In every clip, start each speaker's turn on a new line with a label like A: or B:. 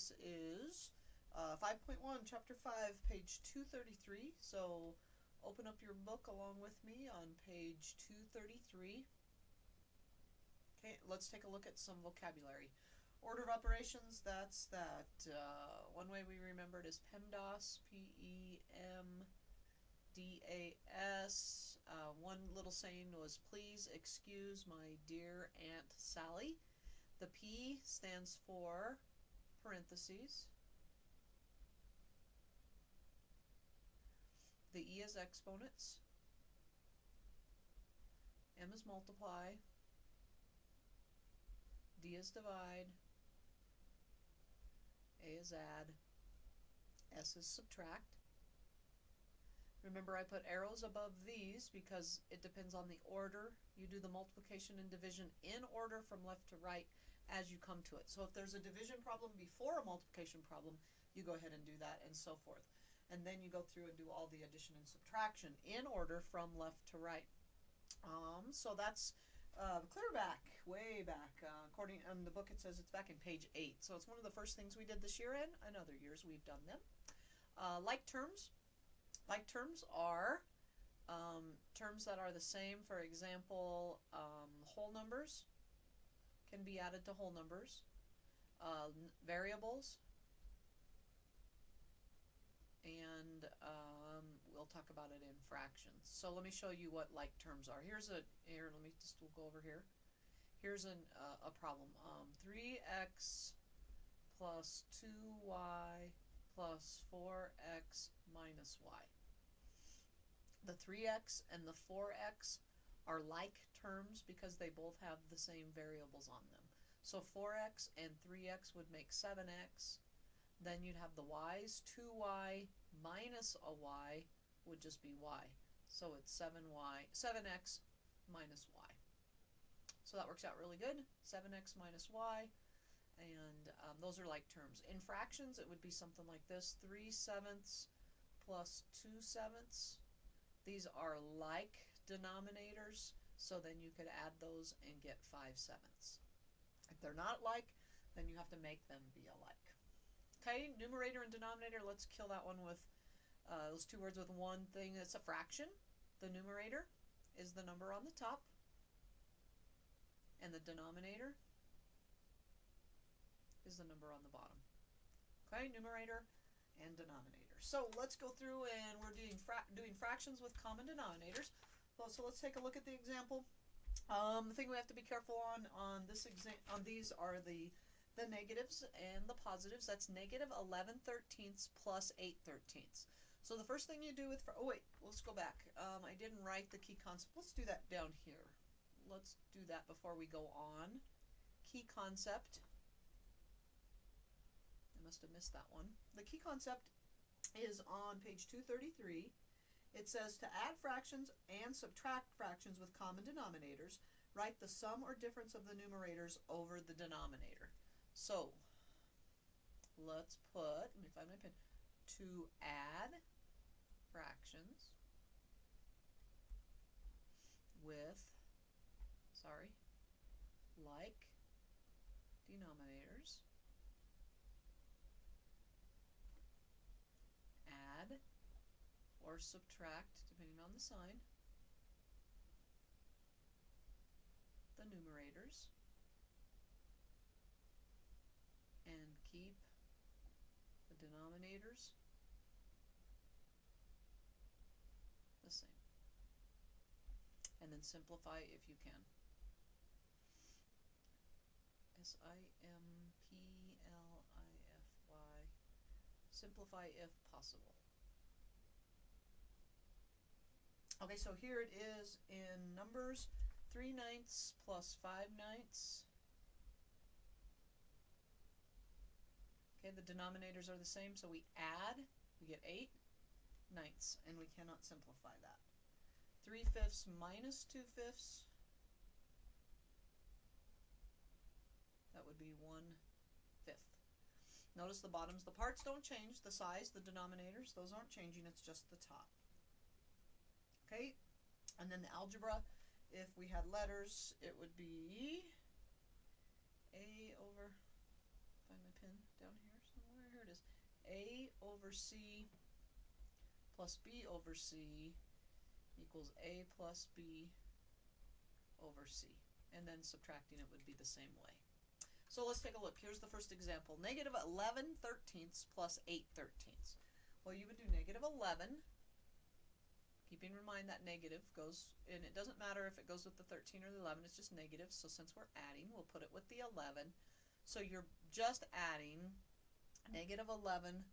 A: This is 5.1, Chapter 5, page 233. So open up your book along with me on page 233. Okay, let's take a look at some vocabulary. Order of operations, that's that. One way we remember it is PEMDAS, P-E-M-D-A-S. One little saying was, please excuse my dear Aunt Sally. The P stands for parentheses. The E is exponents. M is multiply. D is divide. A is add. S is subtract. Remember, I put arrows above these because it depends on the order. You do the multiplication and division in order from left to right as you come to it. So if there's a division problem before a multiplication problem, you go ahead and do that, and so forth. And then you go through and do all the addition and subtraction in order from left to right. So that's clear back, way back. According in the book, it says it's back in page 8. So it's one of the first things we did this year, and other years we've done them. Like terms. Like terms are terms that are the same. For example, whole numbers can be added to whole numbers. Variables. And we'll talk about it in fractions. So let me show you what like terms are. Here, let me just, we'll go over here. Here's a problem. 3x plus 2y plus 4x minus y. The 3x and the 4x are like terms because they both have the same variables on them. So 4x and 3x would make 7x. Then you'd have the y's. 2y minus a y would just be y. So it's 7x minus y. So that works out really good. 7x minus y. And those are like terms. In fractions, it would be something like this. 3/7 plus 2/7. These are like denominators. So then you could add those and get 5/7. If they're not like, then you have to make them be alike. Okay, numerator and denominator, let's kill that one with those two words with one thing. It's a fraction. The numerator is the number on the top, and the denominator is the number on the bottom. Okay, numerator and denominator. So let's go through, and we're doing fractions with common denominators. So let's take a look at the example. The thing we have to be careful on these are the negatives and the positives. That's negative 11/13 plus 8/13. So the first thing you do with, oh wait, let's go back. I didn't write the key concept. Let's do that down here. Let's do that before we go on. Key concept. I must have missed that one. The key concept is on page 233. It says to add fractions and subtract fractions with common denominators, write the sum or difference of the numerators over the denominator. So let's put, let me find my pen, to add fractions with, like denominators, add or subtract, depending on the sign, the numerators, and keep the denominators the same. And then simplify if you can. S-I-M-P-L-I-F-Y. Simplify if possible. Okay, so here it is in numbers. 3/9 plus 5/9. Okay, the denominators are the same, so we add, we get 8/9, and we cannot simplify that. 3/5 minus 2/5, that would be 1/5. Notice the bottoms, the parts don't change, the size, the denominators, those aren't changing, it's just the top. Okay, and then the algebra, if we had letters, it would be A over, find my pen down here A over C plus B over C equals A plus B over C. And then subtracting it would be the same way. So let's take a look. Here's the first example. Negative 11/13 plus 8/13. Well, you would do negative 11, keeping in mind that negative goes, and it doesn't matter if it goes with the 13 or the 11, it's just negative. So since we're adding, we'll put it with the 11. So you're just adding negative 11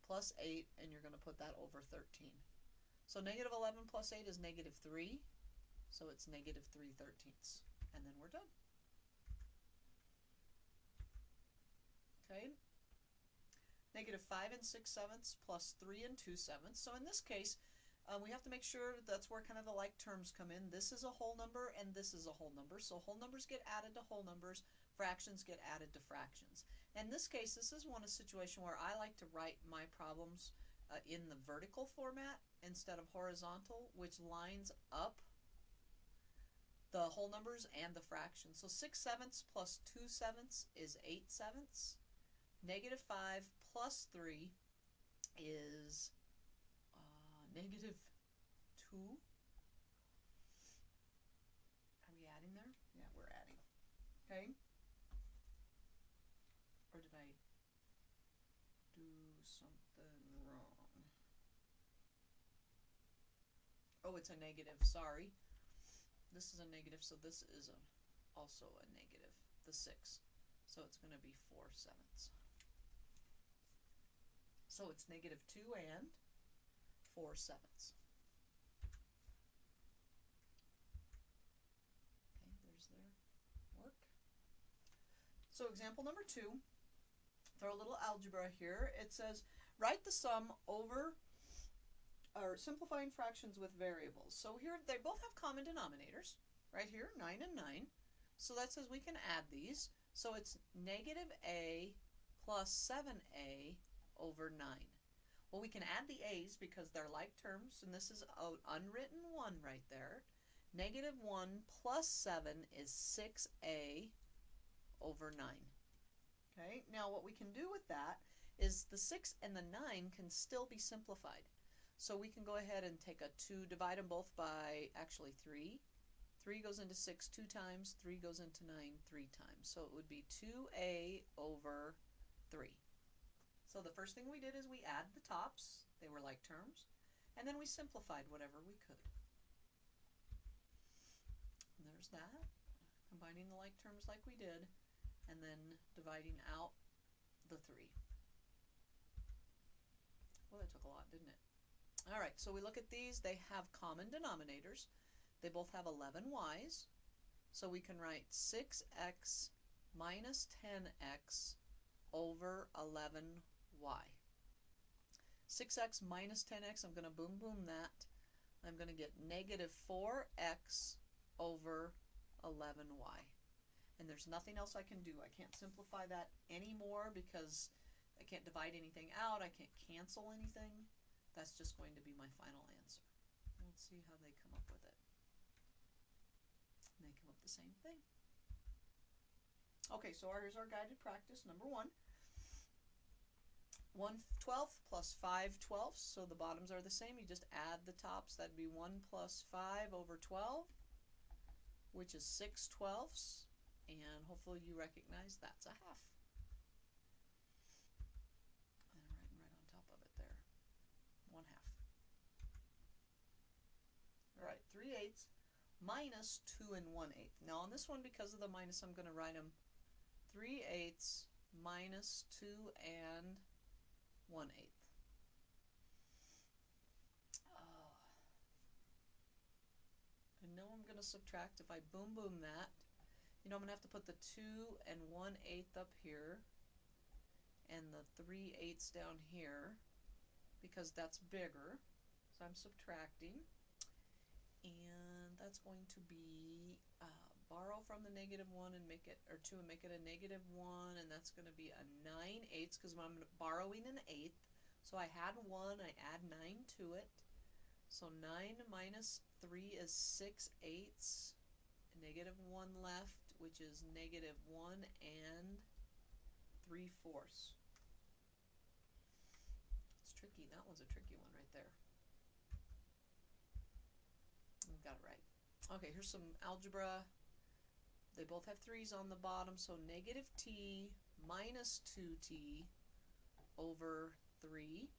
A: plus 8, and you're going to put that over 13. So negative 11 plus 8 is negative 3, so it's negative 3/13. And then we're done. Okay. Negative 5 6/7 plus 3 2/7. So in this case, we have to make sure that's where kind of the like terms come in. This is a whole number and this is a whole number. So whole numbers get added to whole numbers, fractions get added to fractions. In this case, this is a situation where I like to write my problems in the vertical format instead of horizontal, which lines up the whole numbers and the fractions. So 6/7 plus 2/7 is 8/7. Negative 5 plus 3 is negative 2. Are we adding there? Yeah, we're adding. Okay. Or did I do something wrong? Oh, it's a negative. Sorry. This is a negative, so this is also a negative, the 6. So it's going to be 4/7. So it's negative 2 and 4/7. Okay, there's their work. So example number 2, throw a little algebra here. It says, write the sum over, or simplifying fractions with variables. So here they both have common denominators. Right here, 9 and 9. So that says we can add these. So it's negative A plus 7A over 9. Well, we can add the A's because they're like terms, and this is an unwritten 1 right there. Negative 1 plus 7 is 6A over 9. Okay, now what we can do with that is the 6 and the 9 can still be simplified. So we can go ahead and take a 2, divide them both by actually 3. 3 goes into 6 2 times, 3 goes into 9 3 times. So it would be 2A over 3. So the first thing we did is we add the tops, they were like terms, and then we simplified whatever we could. And there's that, combining the like terms like we did, and then dividing out the 3. Well, that took a lot, didn't it? All right, so we look at these, they have common denominators. They both have 11 y's, so we can write 6x minus 10x over 11y. 6x minus 10x, I'm going to boom that. I'm going to get negative 4x over 11y. And there's nothing else I can do. I can't simplify that anymore because I can't divide anything out. I can't cancel anything. That's just going to be my final answer. Let's see how they come up with it. And they come up the same thing. Okay, so here's our guided practice. Number 1. 1/12 plus 5/12, so the bottoms are the same. You just add the tops. That'd be 1 plus 5 over 12, which is 6/12, and hopefully you recognize that's a half. And I'm writing right on top of it there, 1/2. All right, 3/8 minus 2 1/8. Now on this one, because of the minus, I'm going to write them 3/8 minus 2 1/8. I know I'm going to subtract. If I boom that, you know, I'm going to have to put the 2 1/8 up here and the 3/8 down here because that's bigger. So I'm subtracting, and that's going to be borrow from the -1 and make it, or 2 and make it a -1, and that's going to be a 9/8 because I'm borrowing an 1/8. So I had 1, I add 9 to it. So 9 minus 3 is 6/8. -1 left, which is -1 3/4. was a tricky one right there. Got it right. Okay, here's some algebra. They both have 3's on the bottom, so negative t minus 2t over 3.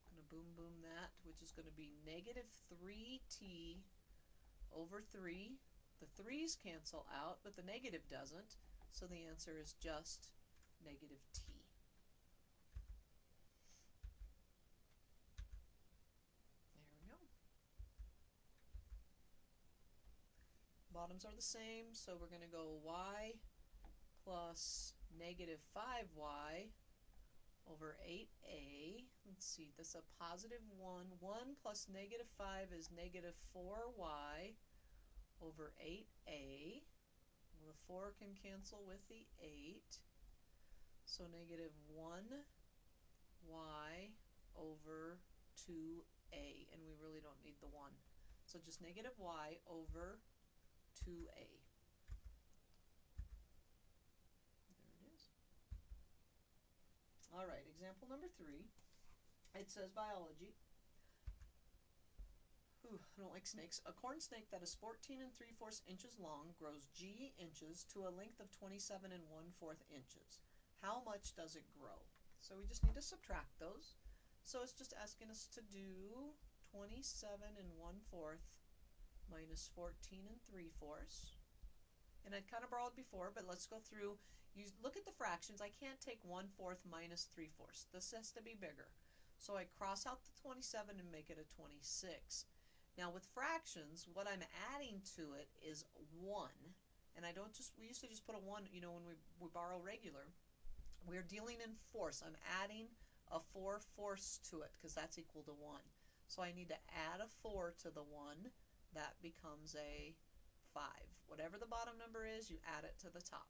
A: I'm going to boom boom that, which is going to be negative 3t over 3. The 3's cancel out, but the negative doesn't, so the answer is just negative t. There we go. Bottoms are the same, so we're going to go y plus negative 5y over 8a. Let's see, this is a positive 1. 1 plus negative 5 is negative 4y over 8a. Well, the 4 can cancel with the 8. So negative 1y over 2a. And we really don't need the 1. So just negative y over 2a. All right, example number 3. It says biology. Ooh, I don't like snakes. A corn snake that is 14 3/4 inches long grows g inches to a length of 27 1/4 inches. How much does it grow? So we just need to subtract those. So it's just asking us to do 27 1/4 minus 14 3/4. And I kind of borrowed before, but let's go through. You look at the fractions. I can't take 1/4 minus 3/4. This has to be bigger. So I cross out the 27 and make it a 26. Now with fractions, what I'm adding to it is 1. And I don't just, we used to just put a 1, you know, when we borrow regular. We're dealing in fourths. I'm adding a 4/4 to it because that's equal to 1. So I need to add a 4 to the 1. That becomes a 5. Whatever the bottom number is, you add it to the top.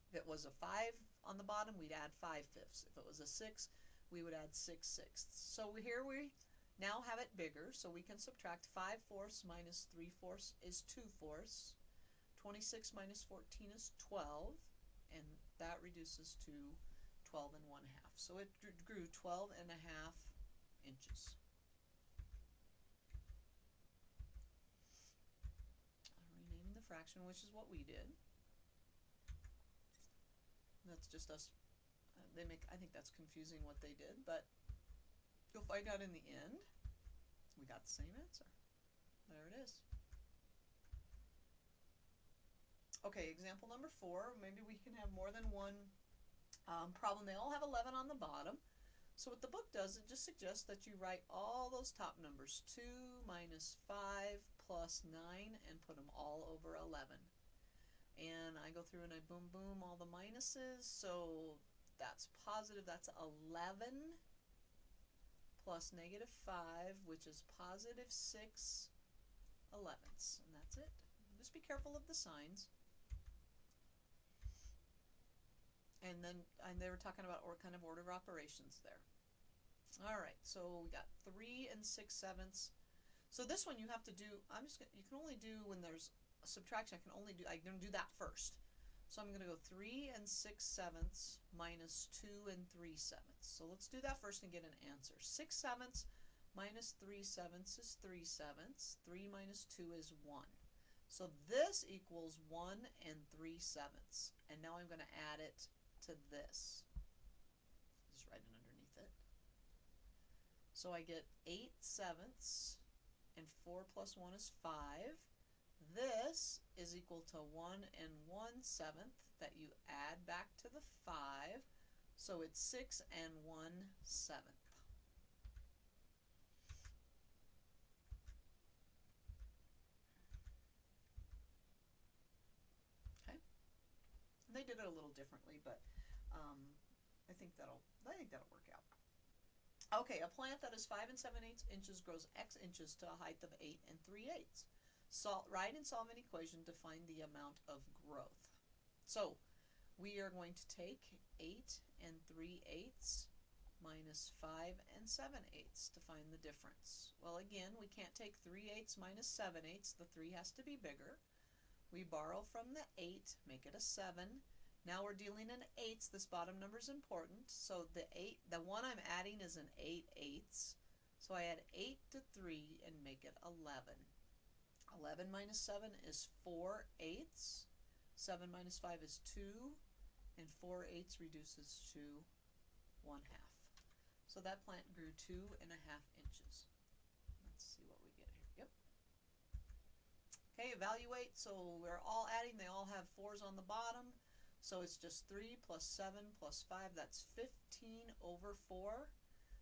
A: If it was a 5 on the bottom, we'd add 5/5. If it was a 6, we would add 6/6. So here we now have it bigger, so we can subtract 5/4 minus 3/4 is 2/4. 26 minus 14 is 12, and that reduces to 12 1/2. So it grew 12 1/2 inches. Renaming the fraction, which is what we did. That's just us. I think that's confusing what they did, but you'll find out in the end. We got the same answer. There it is. Okay, example number 4. Maybe we can have more than one problem. They all have 11 on the bottom. So what the book does, it just suggests that you write all those top numbers, 2 minus 5 plus 9, and put them all over 11. And I go through and I boom boom all the minuses. So that's positive, that's 11 plus negative 5, which is positive 6/11. And that's it. Just be careful of the signs. And then they were talking about kind of order of operations there. All right, so we got 3 6/7. So this one you have to do. You can only do when there's a subtraction. I'm going to do that first. So I'm going to go 3 6/7 minus 2 3/7. So let's do that first and get an answer. 6/7 minus 3/7 is 3/7. 3 minus 2 is 1. So this equals 1 3/7. And now I'm going to add it to this. Just write it underneath it. So I get 8/7, and 4 plus 1 is 5. This is equal to 1 1/7 that you add back to the 5. So it's 6 1/7. Okay. And they did it a little differently, but I think that'll work out. Okay, a plant that is 5 7/8 inches grows x inches to a height of 8 3/8. Write and solve an equation to find the amount of growth. So we are going to take 8 3/8 minus 5 7/8 to find the difference. Well, again, we can't take 3/8 minus 7/8. The 3 has to be bigger. We borrow from the 8, make it a 7, Now we're dealing in eighths. This bottom number is important. So the one I'm adding is an 8/8. So I add 8 to 3 and make it 11. 11 minus 7 is 4/8. 7 minus 5 is 2. And 4/8 reduces to 1/2. So that plant grew 2.5 inches. Let's see what we get here. Yep. Okay, evaluate. So we're all adding. They all have 4s on the bottom. So it's just 3 plus 7 plus 5. That's 15/4.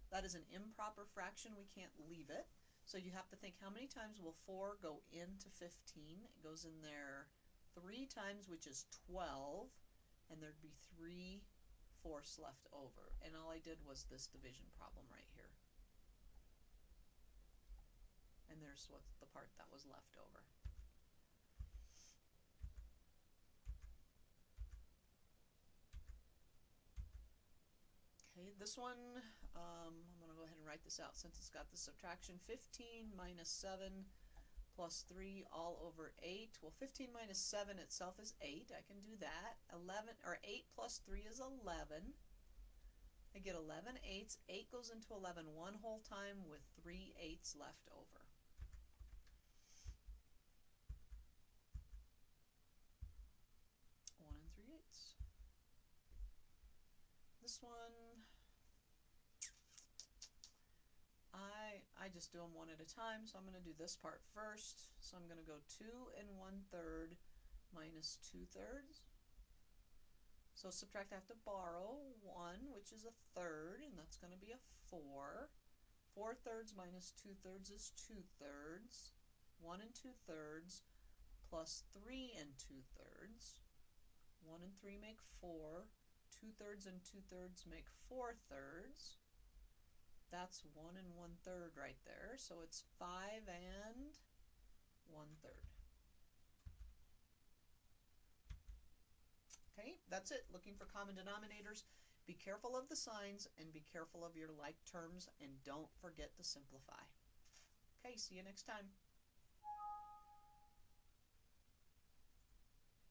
A: That is an improper fraction. We can't leave it. So you have to think, how many times will 4 go into 15? It goes in there 3 times, which is 12. And there'd be 3/4 left over. And all I did was this division problem right here. And there's what's the part that was left over. Okay, this one, I'm going to go ahead and write this out since it's got the subtraction. 15 minus 7 plus 3 all over 8. Well, 15 minus 7 itself is 8. I can do that. 8 plus 3 is 11. I get 11/8. 8 goes into 11 one whole time with 3/8 left over. One and 3/8. This one, I just do them one at a time, so I'm going to do this part first. So I'm going to go 2 1/3 minus 2/3. So subtract, I have to borrow 1, which is 1/3, and that's going to be a 4. 4/3 minus 2/3 is 2/3. 1 2/3 plus 3 2/3. 1 and 3 make 4. 2/3 and 2/3 make 4/3. That's 1 1/3 right there. So it's 5 1/3. Okay, that's it. Looking for common denominators. Be careful of the signs and be careful of your like terms, and don't forget to simplify. Okay, see you next time.